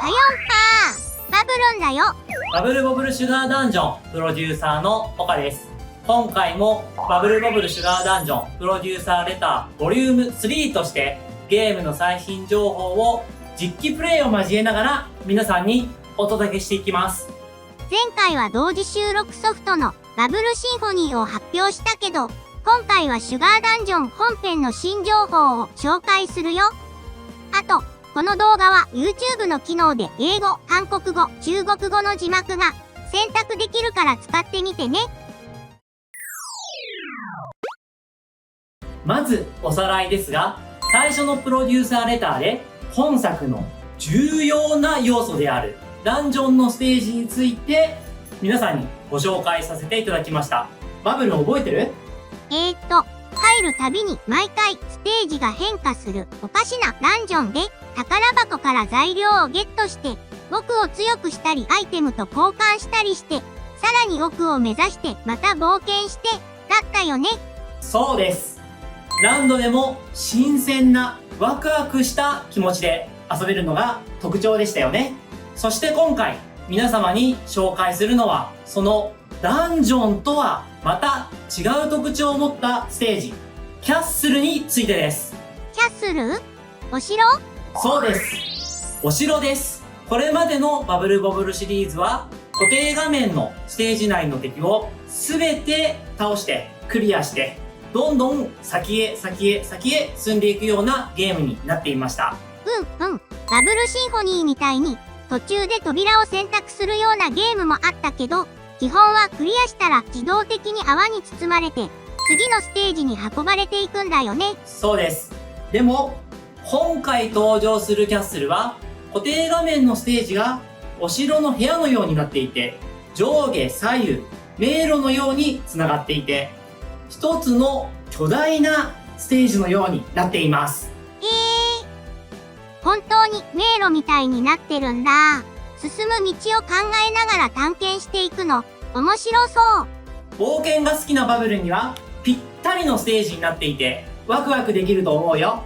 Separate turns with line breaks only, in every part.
よんかバブルンだよ。
バブルボブルシュガーダンジョンプロデューサーの岡です。今回もバブルボブルシュガーダンジョンプロデューサーレターボリューム3としてゲームの最新情報を実機プレイを交えながら皆さんにお届けしていきます。
前回は同時収録ソフトのバブルシンフォニーを発表したけど、今回はシュガーダンジョン本編の新情報を紹介するよ。あと、この動画は YouTube の機能で英語、韓国語、中国語の字幕が選択できるから使ってみてね。
まずおさらいですが、最初のプロデューサーレターで本作の重要な要素であるダンジョンのステージについて皆さんにご紹介させていただきました。バブル覚えてる？
入るたびに毎回ステージが変化するおかしなダンジョンで宝箱から材料をゲットして僕を強くしたりアイテムと交換したりしてさらに奥を目指してまた冒険してだったよね。
そうです。何度でも新鮮なワクワクした気持ちで遊べるのが特徴でしたよね。そして今回皆様に紹介するのはそのダンジョンとはまた違う特徴を持ったステージキャッスルについてです。
キャッスル？お城？
そうです。お城です。これまでのバブルボブルシリーズは固定画面のステージ内の敵を全て倒してクリアしてどんどん先へ進んでいくようなゲームになっていました。
バブルシンフォニーみたいに途中で扉を選択するようなゲームもあったけど、基本はクリアしたら自動的に泡に包まれて次のステージに運ばれていくんだよね。
そうです。でも今回登場するキャッスルは固定画面のステージがお城の部屋のようになっていて上下左右迷路のようにつながっていて一つの巨大なステージのようになっています。
本当に迷路みたいになってるんだ。進む道を考えながら探検していくの面白そう。
冒険が好きなバブルにはぴったりのステージになっていてワクワクできると思うよ。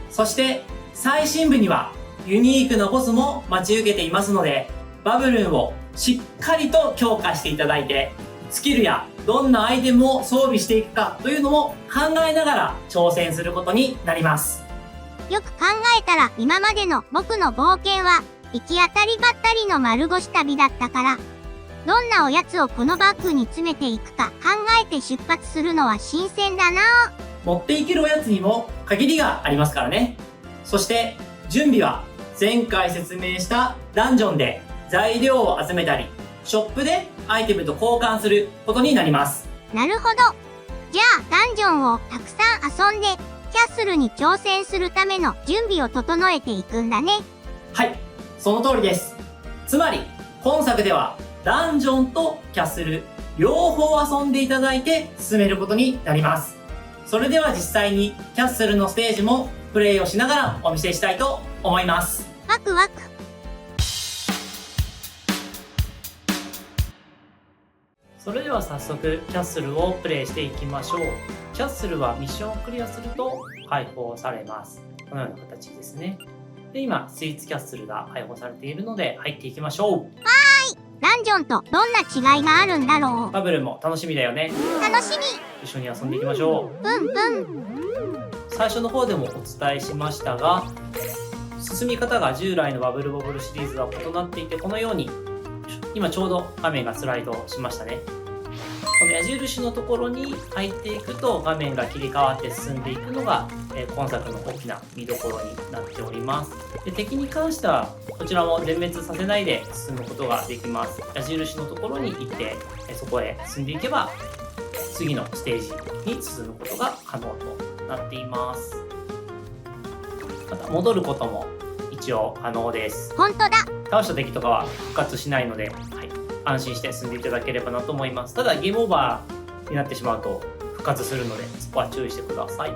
そして最新部にはユニークなボスも待ち受けていますのでバブルンをしっかりと強化していただいてスキルやどんなアイテムを装備していくかというのも考えながら挑戦することになります。
よく考えたら今までの僕の冒険は行き当たりばったりの丸腰旅だったからどんなおやつをこのバッグに詰めていくか考えて出発するのは新鮮だな。
持っていけるおやつにも限りがありますからね。そして準備は前回説明したダンジョンで材料を集めたりショップでアイテムと交換することになります。
なるほど。じゃあダンジョンをたくさん遊んでキャッスルに挑戦するための準備を整えていくんだね。
はい、その通りです。つまり今作ではダンジョンとキャッスル両方遊んでいただいて進めることになります。それでは実際にキャッスルのステージもプレイをしながらお見せしたいと思います。
ワクワク。
それでは早速キャッスルをプレイしていきましょう。キャッスルはミッションをクリアすると解放されます。このような形ですね。で、今スイーツキャッスルが解放されているので入っていきましょう。
ダンジョンとどんな違いがあるんだろう。
バブルも楽しみだよね。
楽しみ。
一緒に遊んでいきましょう。最初の方でもお伝えしましたが進み方が従来のバブルボブルシリーズは異なっていてこのように今ちょうど画面がスライドしましたね。この矢印のところに入っていくと画面が切り替わって進んでいくのが今作の大きな見どころになっております。で、敵に関してはこちらも全滅させないで進むことができます。矢印のところに行ってそこへ進んでいけば次のステージに進むことが可能となっています。また戻ることも一応可能です。
本当だ。
倒した敵とかは復活しないので、安心して進んでいただければなと思います。ただゲームオーバーになってしまうと復活するのでそこは注意してください。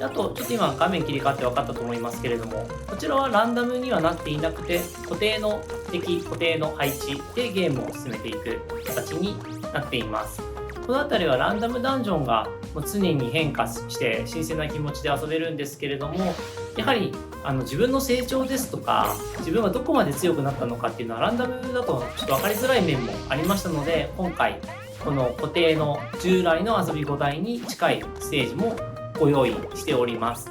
あとちょっと今画面切り替わって分かったと思いますけれどもこちらはランダムにはなっていなくて固定の敵固定の配置でゲームを進めていく形になっています。この辺りはランダムダンジョンが常に変化して新鮮な気持ちで遊べるんですけれどもやはり自分の成長ですとか自分がどこまで強くなったのかっていうのはランダムだとちょっと分かりづらい面もありましたので、今回この固定の従来の遊び5台に近いステージもご用意しております。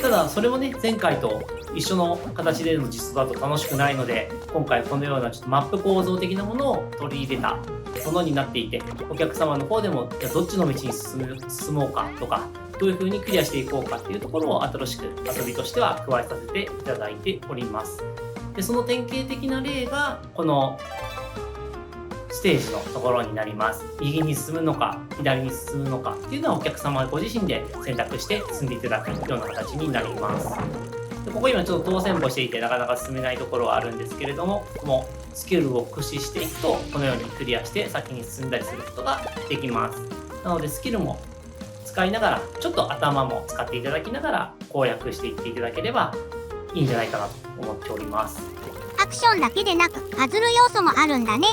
ただそれもね、前回と一緒の形での実装だと楽しくないので、今回このようなちょっとマップ構造的なものを取り入れたものになっていて、お客様の方でもじゃあどっちの道に進もうかとか、どういう風にクリアしていこうかっていうところを新しく遊びとしては加えさせていただいております。でその典型的な例がこのステージのところになります。右に進むのか左に進むのかっていうのはお客様ご自身で選択して進んでいただくような形になります。でここ今ちょっと当選簿していてなかなか進めないところはあるんですけれども、このスキルを駆使していくとこのようにクリアして先に進んだりすることができます。なのでスキルも使いながらちょっと頭も使っていただきながら攻略していっていただければいいんじゃないかなと思っております。
アクションだけでなくパズル要素もあるんだね。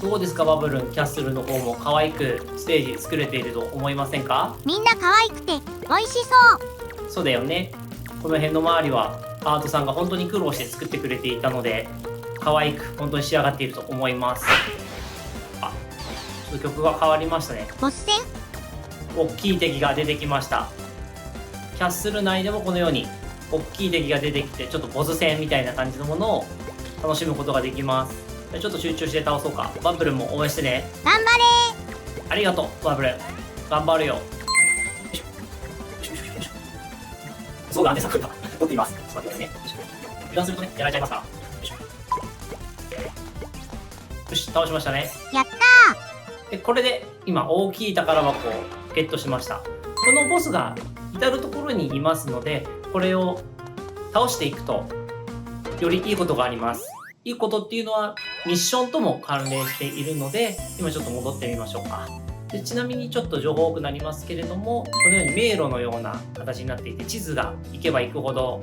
どうですかバブルン、キャッスルの方も可愛くステージ作れていると思いませんか？
みんな可愛くて美味しそう。
そうだよね。この辺の周りはアートさんが本当に苦労して作ってくれていたので可愛く本当に仕上がっていると思います。あ、ちょっと曲が変わりましたね。
ボス戦？
大きい敵が出てきました。キャッスル内でもこのように大きい敵が出てきてちょっとボス戦みたいな感じのものを楽しむことができます。ちょっと集中して倒そうか。バブルも応援してね。
頑張れ
ありがとうバブル、頑張るよ。すごく安定作が取っています。ちょっと待ってくださいね。油断するとね、やられちゃいますから。よし、倒しましたね。
やった
で、これで今大きい宝箱をゲットしました。このボスが至る所にいますので、これを倒していくとよりいいことがあります。いいことっていうのはミッションとも関連しているので、今ちょっと戻ってみましょうか。でちなみにちょっと情報多くなりますけれども、このように迷路のような形になっていて、地図が行けば行くほど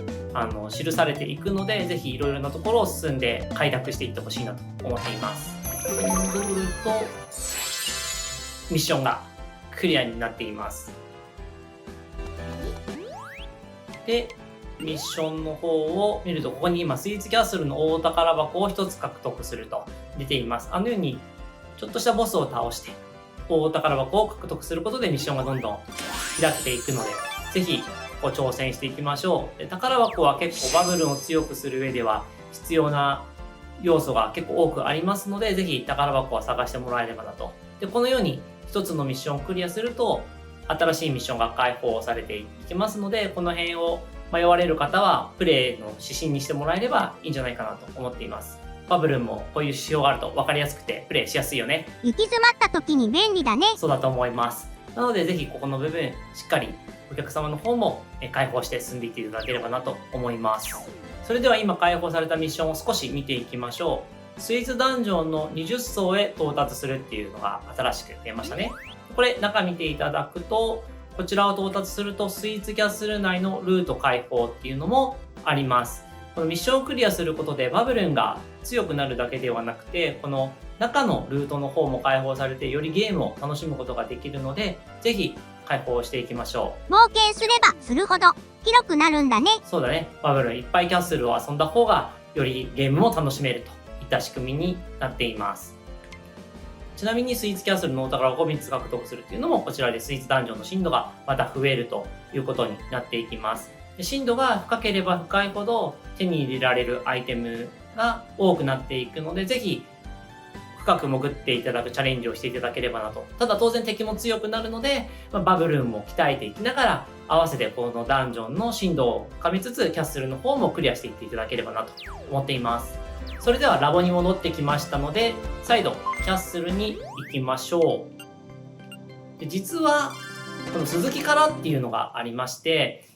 記されていくので、ぜひいろいろなところを進んで開拓していってほしいなと思っています。戻るとミッションがクリアになっています。でミッションの方を見ると、ここに今スイーツキャッスルの大宝箱を1つ獲得すると出ています。あのようにちょっとしたボスを倒して大宝箱を獲得することでミッションがどんどん開けていくので、ぜひここ挑戦していきましょう。で宝箱は結構バブルを強くする上では必要な要素が結構多くありますので、ぜひ宝箱は探してもらえればなと。でこのように1つのミッションをクリアすると新しいミッションが開放されていきますので、この辺を迷われる方はプレイの指針にしてもらえればいいんじゃないかなと思っています。バブルンもこういう指標があると分かりやすくてプレイしやすいよね。
行き詰まった時に便利だね。
そうだと思います。なのでぜひここの部分しっかりお客様の方も開放して進んでいっていただければなと思います。それでは今開放されたミッションを少し見ていきましょう。スイーツダンジョンの20層へ到達するっていうのが新しく出ましたね。これ中見ていただくと、こちらを到達するとスイーツキャッスル内のルート開放っていうのもあります。このミッションをクリアすることでバブルンが強くなるだけではなくて、この中のルートの方も開放されてよりゲームを楽しむことができるので、ぜひ開放していきましょ
冒険すればするほど広くなるんだね。
う。そうだね。バブルンいっぱいキャッスルを遊んだ方がよりゲームも楽しめるといった仕組みになっています。ちなみにスイーツキャッスルのお宝箱を3つ獲得するっていうのも、こちらでスイーツダンジョンの深度がまた増えるということになっていきます。で深度が深ければ深いほど手に入れられるアイテムが多くなっていくので、ぜひ深く潜っていただくチャレンジをしていただければなと。ただ当然敵も強くなるので、バブルーンも鍛えていきながら合わせてこのダンジョンの深度を深めつつ、キャッスルの方もクリアしていっていただければなと思っています。それではラボに戻ってきましたので、再度キャッスルに行きましょう。で実はこの続きからっていうのがありまして、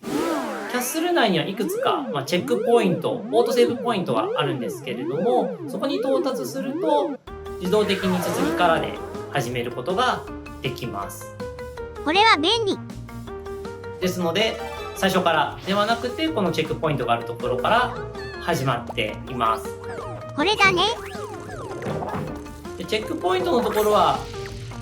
キャッスル内にはいくつか、チェックポイント、オートセーブポイントがあるんですけれども、そこに到達すると自動的に続きからで始めることができます。
これは便利。
ですので最初からではなくて、このチェックポイントがあるところから始まっています。
これだね。
でチェックポイントのところは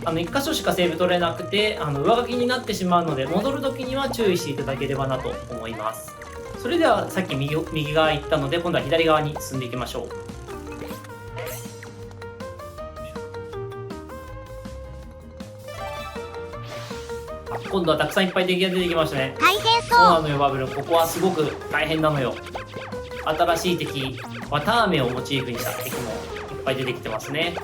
1箇所しかセーブ取れなくて上書きになってしまうので、戻るときには注意していただければなと思います。それではさっき右側行ったので、今度は左側に進んでいきましょう。今度はたくさんいっぱい敵が出てきましたね。
大変
そうな
そう。
のよバブル、ここはすごく大変なのよ。新しい敵、綿あめをモチーフにした敵もいっぱい出てきてますね。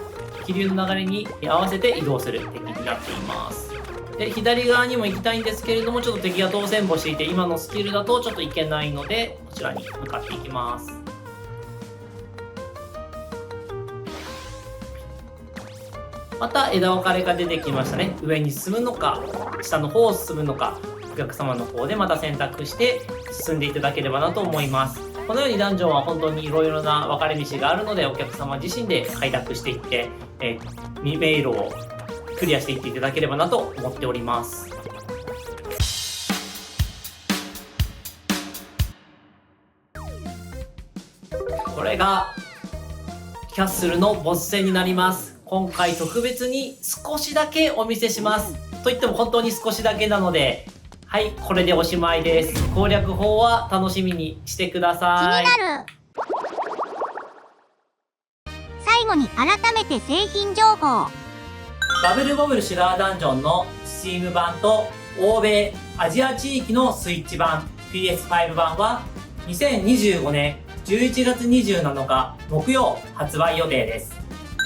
気流の流れに合わせて移動する敵になっています。で左側にも行きたいんですけれども、ちょっと敵が当選簿していて、今のスキルだとちょっと行けないので、こちらに向かっていきます。また枝分かれが出てきましたね。上に進むのか下の方を進むのか、お客様の方でまた選択して進んでいただければなと思います。このようにダンジョンは本当にいろいろな分かれ道があるので、お客様自身で開拓していって、迷路をクリアしていっていただければなと思っております。これがキャッスルのボス戦になります。今回特別に少しだけお見せします。といっても本当に少しだけなので、はい、これでおしまいです。攻略法は楽しみにしてくだ
気
さい。
になる。最後に改めて製品情報。
バブルボブルシュガーダンジョンの Steam 版と欧米、アジア地域のスイッチ版 PS5 版は2025年11月27日木曜発売予定です。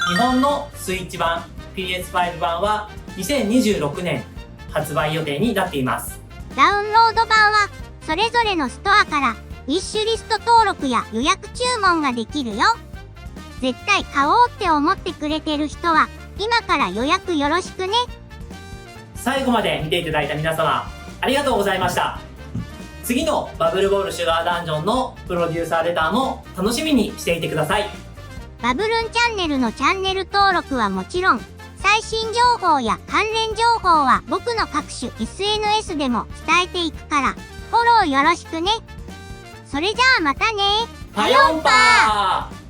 日本のスイッチ版 PS5 版は2026年発売予定になっています。
ダウンロード版はそれぞれのストアからウィッシュリスト登録や予約注文ができるよ。絶対買おうって思ってくれてる人は今から予約よろしくね。
最後まで見ていただいた皆様ありがとうございました。次のバブルボールシュガーダンジョンのプロデューサーレターも楽しみにしていてください。
バブルンチャンネルのチャンネル登録はもちろん、最新情報や関連情報は僕の各種 SNS でも伝えていくから、フォローよろしくね。それじゃあまたね。
パヨンパー。